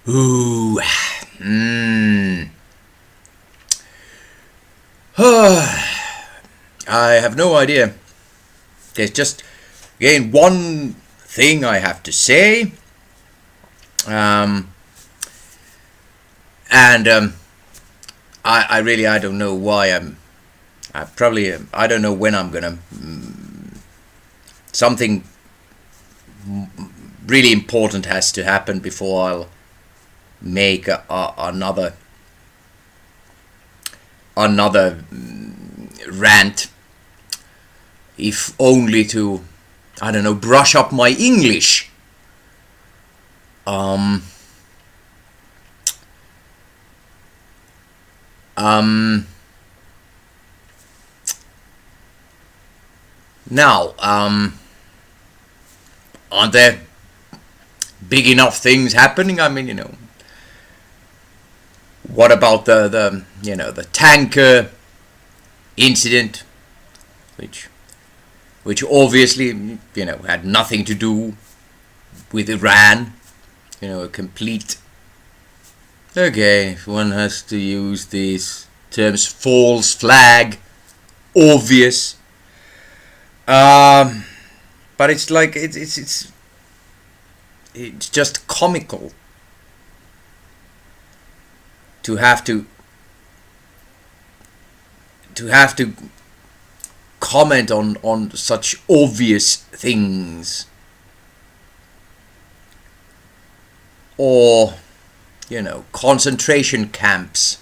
Ooh. I have no idea. There's just, again, one thing I have to say. Um, and I really, I don't know why I don't know when I'm gonna, something really important has to happen before I'll make another rant, if only to, I don't know, brush up my English. Um, Now, aren't there big enough things happening? I mean, what about the tanker incident, which obviously had nothing to do with Iran. A complete. Okay, if one has to use these terms, false flag, obvious. But it's like it's just comical to have to comment on such obvious things, or concentration camps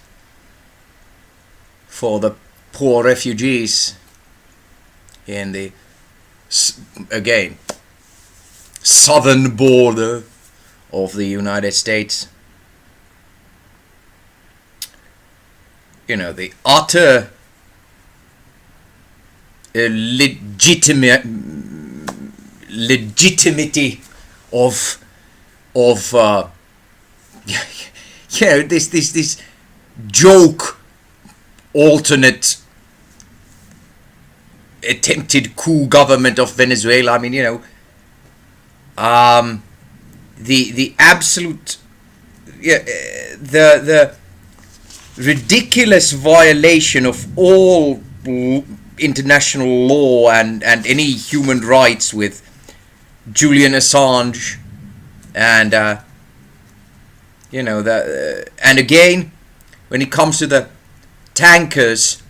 for the poor refugees in the, again, southern border of the United States. The utter legitimacy of this joke alternate attempted coup government of Venezuela. I mean, the absolute, the ridiculous violation of all international law and any human rights with Julian Assange, and and again, when it comes to the tankers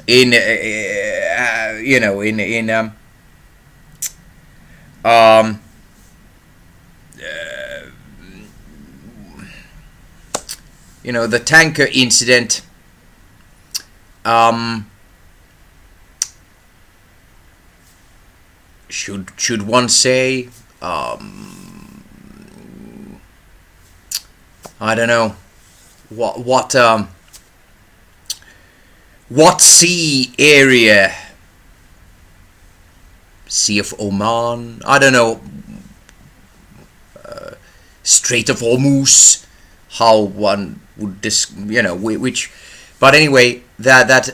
in the tanker incident, should one say, I don't know what sea area, Sea of Oman, I don't know, Strait of Hormuz, how one would which, but anyway, that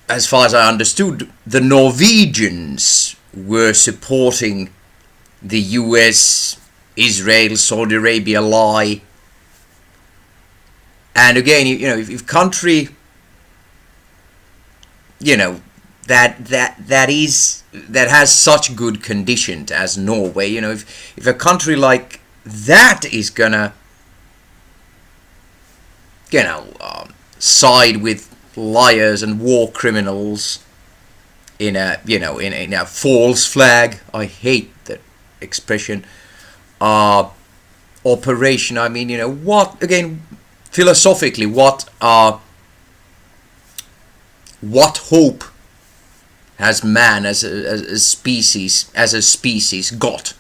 as far as I understood, the Norwegians were supporting the US, Israel, Saudi Arabia lie. And again, if country, that has such good conditions as Norway, if a country like that is gonna side with liars and war criminals in a false flag, I hate that expression, operation. I mean, what, again, philosophically, what hope has man as a species got?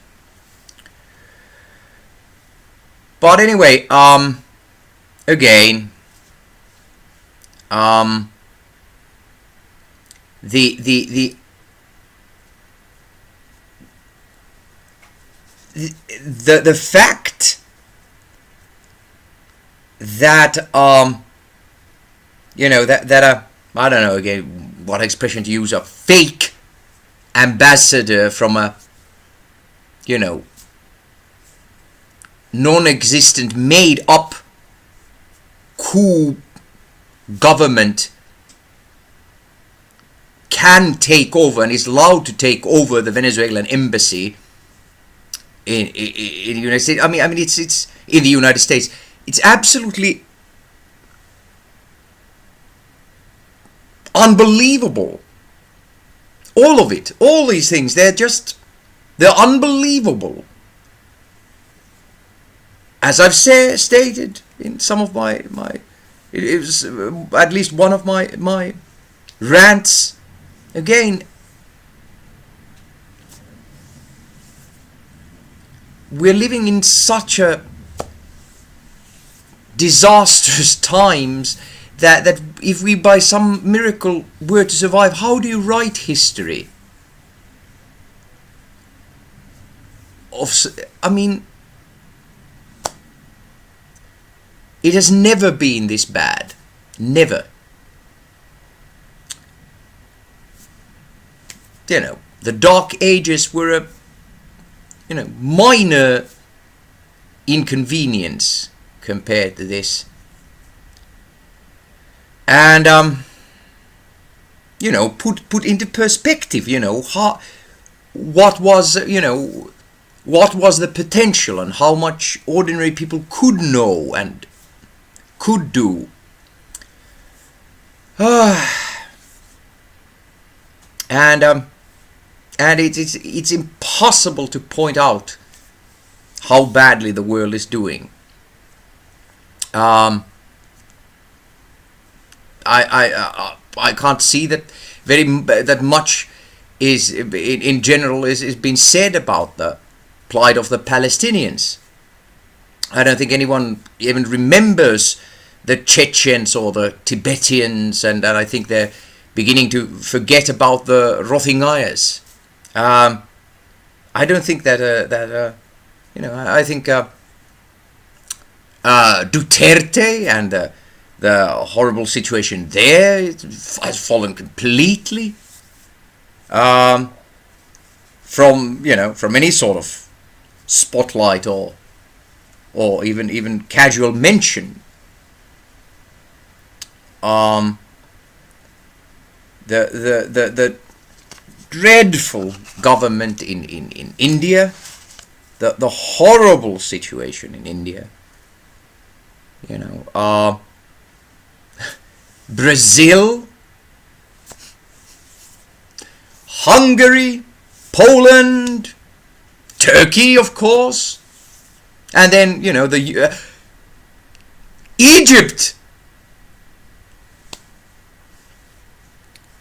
But anyway, again, the fact that that I don't know, again, what expression to use, a fake ambassador from a non-existent, made-up coup government can take over and is allowed to take over the Venezuelan embassy in the United States. I mean, it's in the United States. It's absolutely unbelievable. All of it, all these things, they're unbelievable. As I've stated in some of my it was at least one of my rants. Again, we're living in such a disastrous times that if we by some miracle were to survive, how do you write history? I mean, it has never been this bad. Never. You know, the Dark Ages were a minor inconvenience compared to this. And put into perspective, what was the potential and how much ordinary people could know and could do. And it's impossible to point out how badly the world is doing. I can't see that much is in general is being said about the plight of the Palestinians. I don't think anyone even remembers the Chechens or the Tibetans, and I think they're beginning to forget about the Rohingyas. I don't think that I think Duterte and the horrible situation there has fallen completely from any sort of spotlight or even casual mention. The dreadful government in India, the horrible situation in India, Brazil, Hungary, Poland, Turkey, of course, and then Egypt,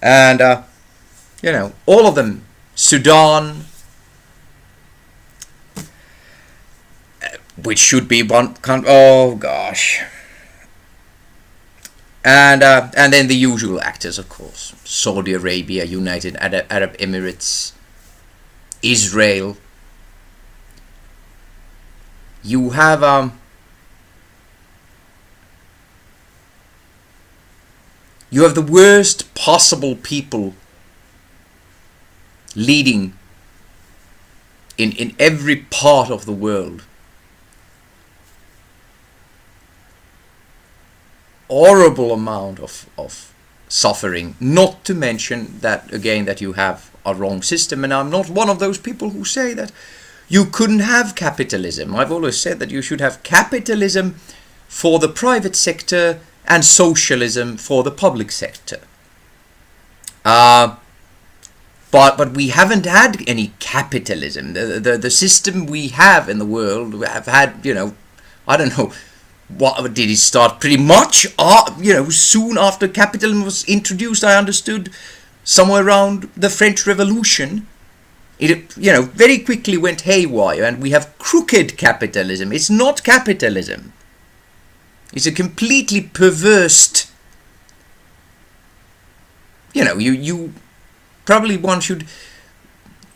and all of them, Sudan, which should be one country. Oh gosh. And then the usual actors, of course: Saudi Arabia, United Arab Emirates, Israel. You have the worst possible people leading in every part of the world. Horrible amount of suffering, not to mention that again that you have a wrong system. And I'm not one of those people who say that you couldn't have capitalism. I've always said that you should have capitalism for the private sector and socialism for the public sector. But we haven't had any capitalism. The system we have in the world have had, I don't know. What did it start? Pretty much, soon after capitalism was introduced, I understood, somewhere around the French Revolution. It, very quickly went haywire, and we have crooked capitalism. It's not capitalism. It's a completely perverse. You probably one should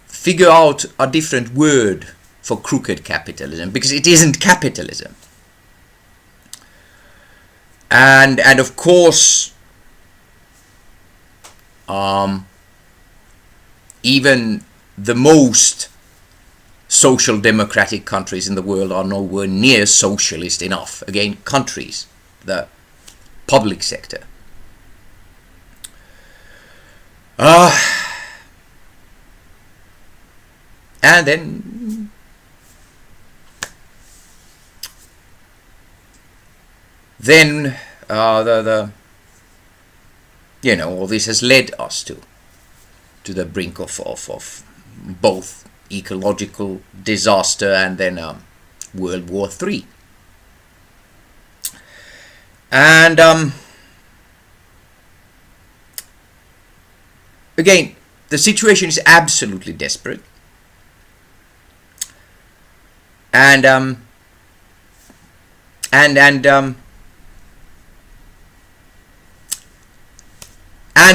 figure out a different word for crooked capitalism, because it isn't capitalism. And of course, even the most social democratic countries in the world are nowhere near socialist enough. Again, countries, the public sector. And then all this has led us to the brink of both ecological disaster and then World War III. And again, the situation is absolutely desperate. And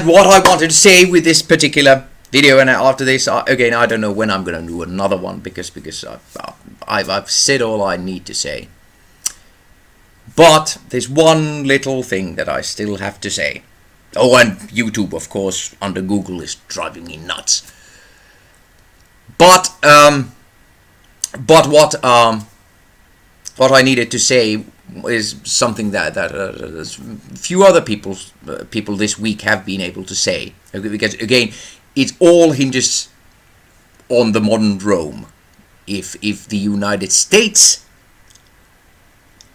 what I wanted to say with this particular video, and after this, again, I don't know when I'm going to do another one because I've said all I need to say. But there's one little thing that I still have to say. Oh, and YouTube, of course, under Google is driving me nuts. But what I needed to say is something that few other people this week have been able to say, because again, it all hinges on the modern Rome. If the United States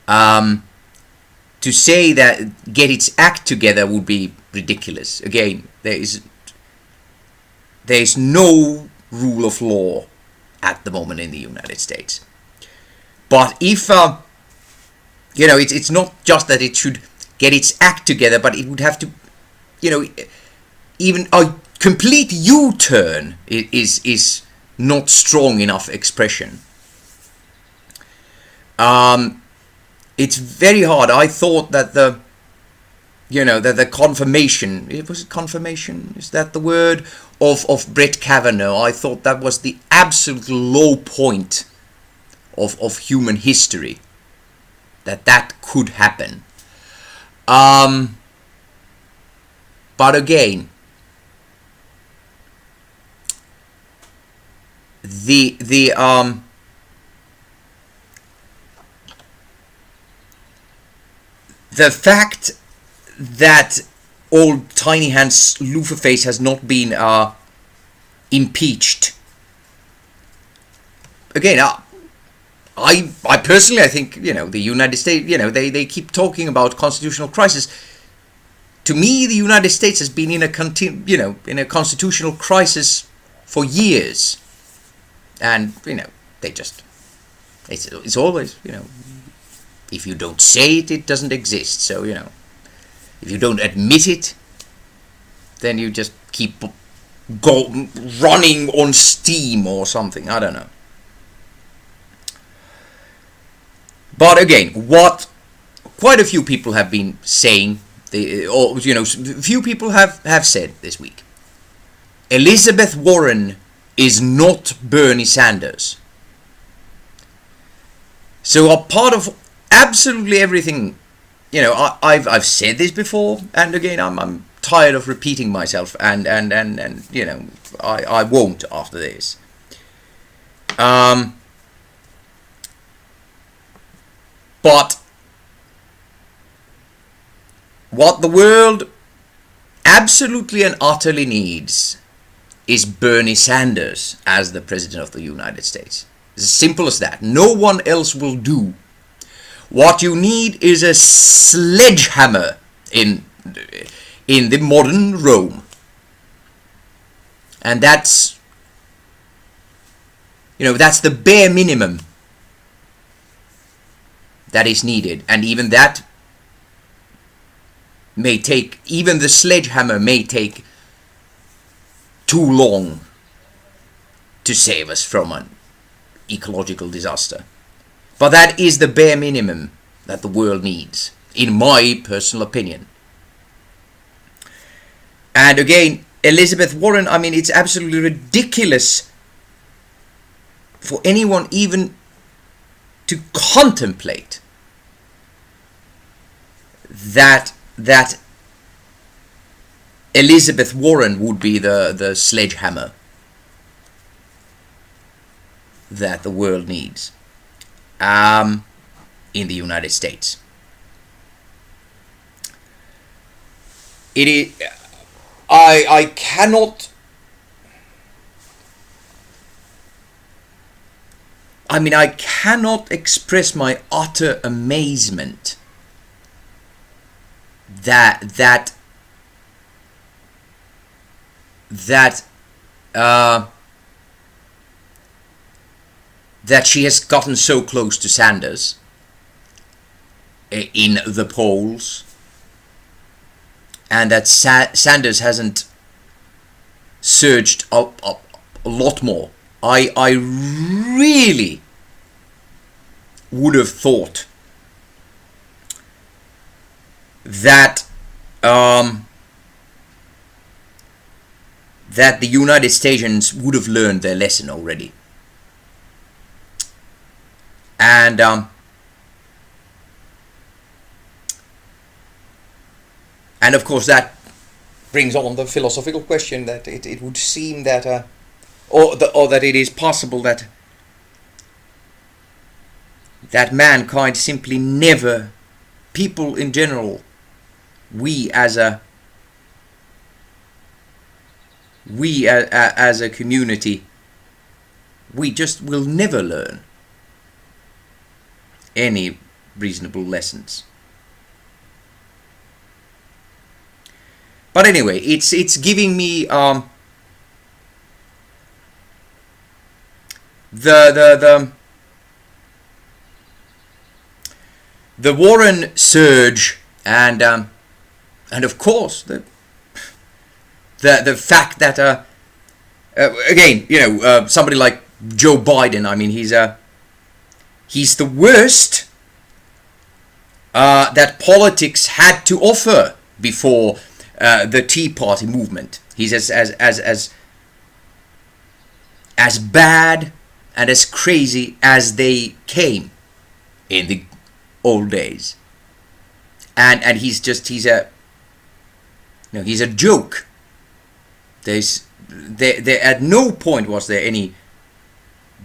to say that get its act together would be ridiculous. Again, there is no rule of law at the moment in the United States. But if it's not just that it should get its act together, but it would have to, even a complete U-turn is not strong enough expression. It's very hard. I thought that the confirmation, was it confirmation? Is that the word? Of Brett Kavanaugh. I thought that was the absolute low point of human history. That could happen. But again, the fact that old Tiny Hands Loofahface has not been impeached. Again, I personally, I think, the United States, they keep talking about constitutional crisis. To me, the United States has been in a constitutional crisis for years. And, they just, it's always, if you don't say it, it doesn't exist. So, if you don't admit it, then you just keep running on steam or something. I don't know. But again, what quite a few people have been saying, few people have said this week, Elizabeth Warren is not Bernie Sanders. So a part of absolutely everything, I've said this before, and again, I'm tired of repeating myself, and I won't after this. But what the world absolutely and utterly needs is Bernie Sanders as the President of the United States. It's as simple as that. No one else will do. What you need is a sledgehammer in the modern Rome. And that's the bare minimum that is needed. And even that may take, even the sledgehammer may take too long to save us from an ecological disaster. But that is the bare minimum that the world needs, in my personal opinion. And again, Elizabeth Warren, it's absolutely ridiculous for anyone even to contemplate that Elizabeth Warren would be the sledgehammer. that the world needs in the United States. It is. I cannot. I mean, I cannot express my utter amazement that she has gotten so close to Sanders in the polls, and that Sanders hasn't surged up a lot more. I really would have thought that that the United States would have learned their lesson already, and of course that brings on the philosophical question that it would seem that or that it is possible that mankind simply never, people in general, we as a community, we just will never learn any reasonable lessons. But anyway, it's giving me the Warren surge, and of course the fact that again, somebody like Joe Biden, I mean, he's the worst that politics had to offer before the Tea Party movement. He's as bad and as crazy as they came in the old days, and he's a joke. There at no point was there any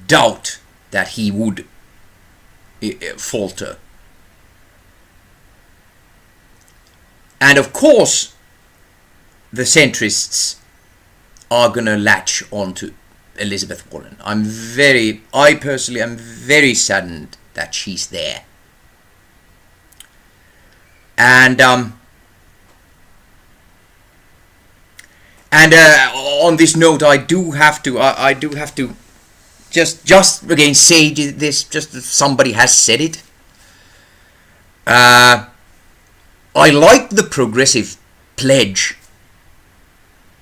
doubt that he would falter. And of course the centrists are gonna latch onto Elizabeth Warren. I personally am very saddened that she's there. And on this note, I do have to just again say this, just that somebody has said it. I like the progressive pledge.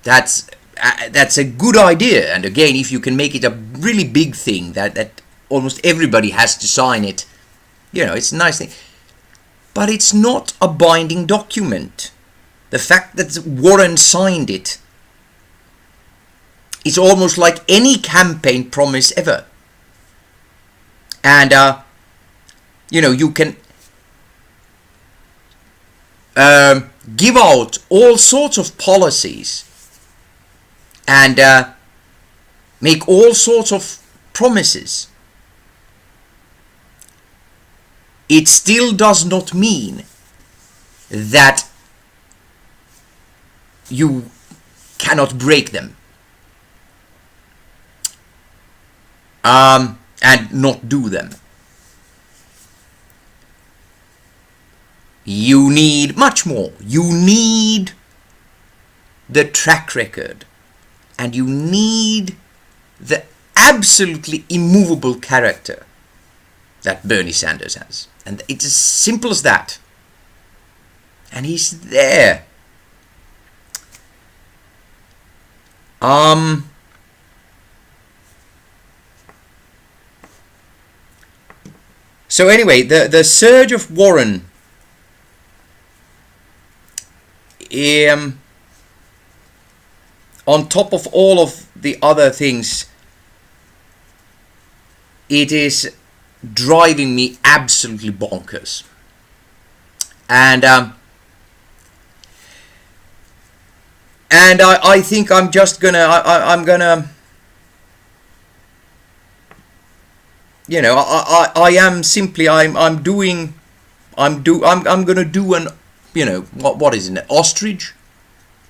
That's a good idea, and again, if you can make it a really big thing that almost everybody has to sign it, it's a nice thing. But it's not a binding document. The fact that Warren signed it, it's almost like any campaign promise ever. And you can give out all sorts of policies and make all sorts of promises. It still does not mean that you cannot break them and not do them. You need much more. You need the track record, and you need the absolutely immovable character that Bernie Sanders has. And it's as simple as that. And he's there. So anyway, the surge of Warren on top of all of the other things, it is driving me absolutely bonkers. And I think I'm just gonna you know, I am simply, I'm doing, I'm gonna do an, you know, what is it, ostrich?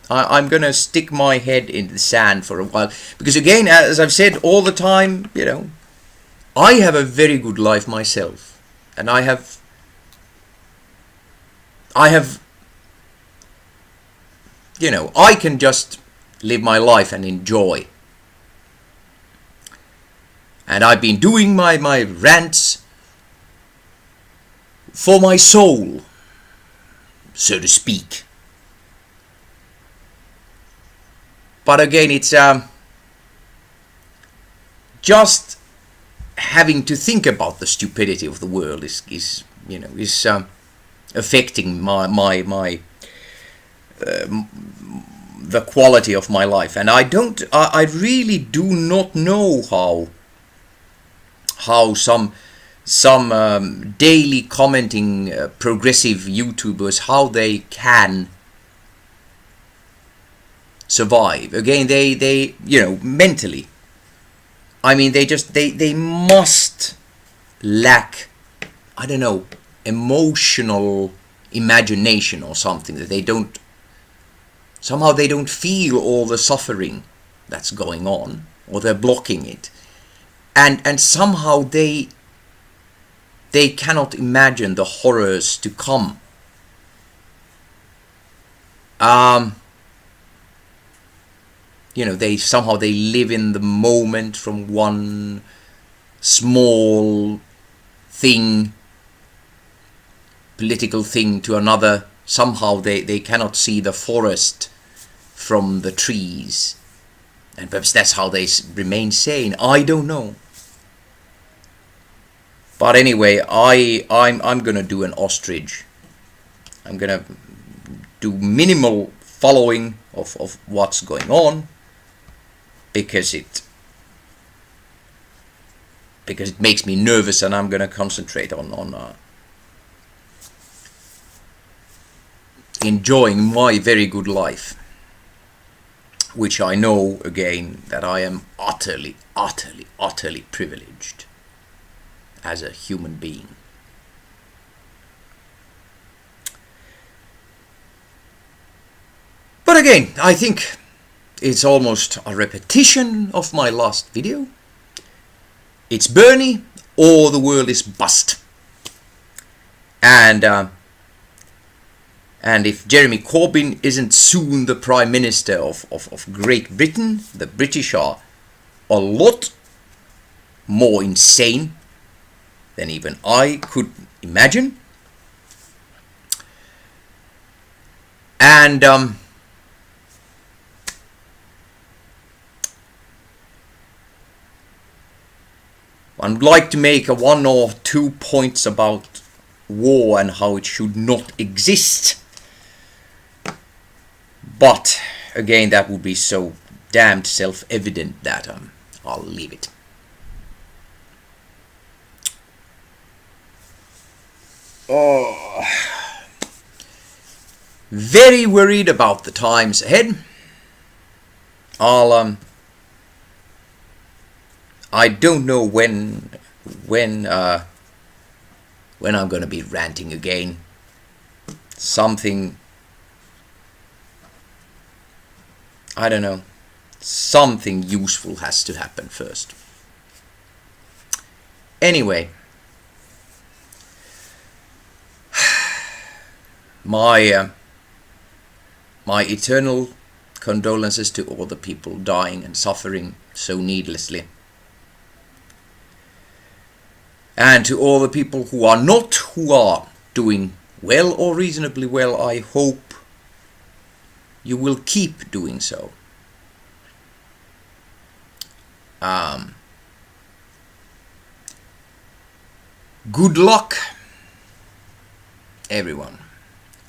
I'm gonna stick my head in the sand for a while, because again, as I've said all the time, you know, I have a very good life myself, and I have, you know, I can just live my life and enjoy. And I've been doing my rants for my soul, so to speak. But again, it's just having to think about the stupidity of the world is you know, is affecting my the quality of my life. And I really do not know how some daily commenting progressive YouTubers, how they can survive. Again, they you know, mentally, I mean, they must lack, I don't know, emotional imagination or something, that they don't, somehow they don't feel all the suffering that's going on, or they're blocking it, and somehow they cannot imagine the horrors to come. You know, they somehow they live in the moment, from one small thing, political thing, to another. Somehow they cannot see the forest from the trees, and perhaps that's how they remain sane. I don't know. But anyway, I'm gonna do an ostrich. I'm gonna do minimal following of what's going on, because it makes me nervous, and I'm gonna concentrate on enjoying my very good life, which I know, again, that I am utterly privileged as a human being. But again, I think it's almost a repetition of my last video. It's Bernie, or the world is bust. And if Jeremy Corbyn isn't soon the Prime Minister of Great Britain, the British are a lot more insane than even I could imagine. And I'd like to make 1 or 2 points about war and how it should not exist. But again, that would be so damned self-evident that I'll leave it. Oh, very worried about the times ahead. I don't know when I'm gonna be ranting again. Something, I don't know, something useful has to happen first. Anyway, my eternal condolences to all the people dying and suffering so needlessly. And to all the people who are not, who are doing well or reasonably well, I hope you will keep doing so. Good luck, everyone.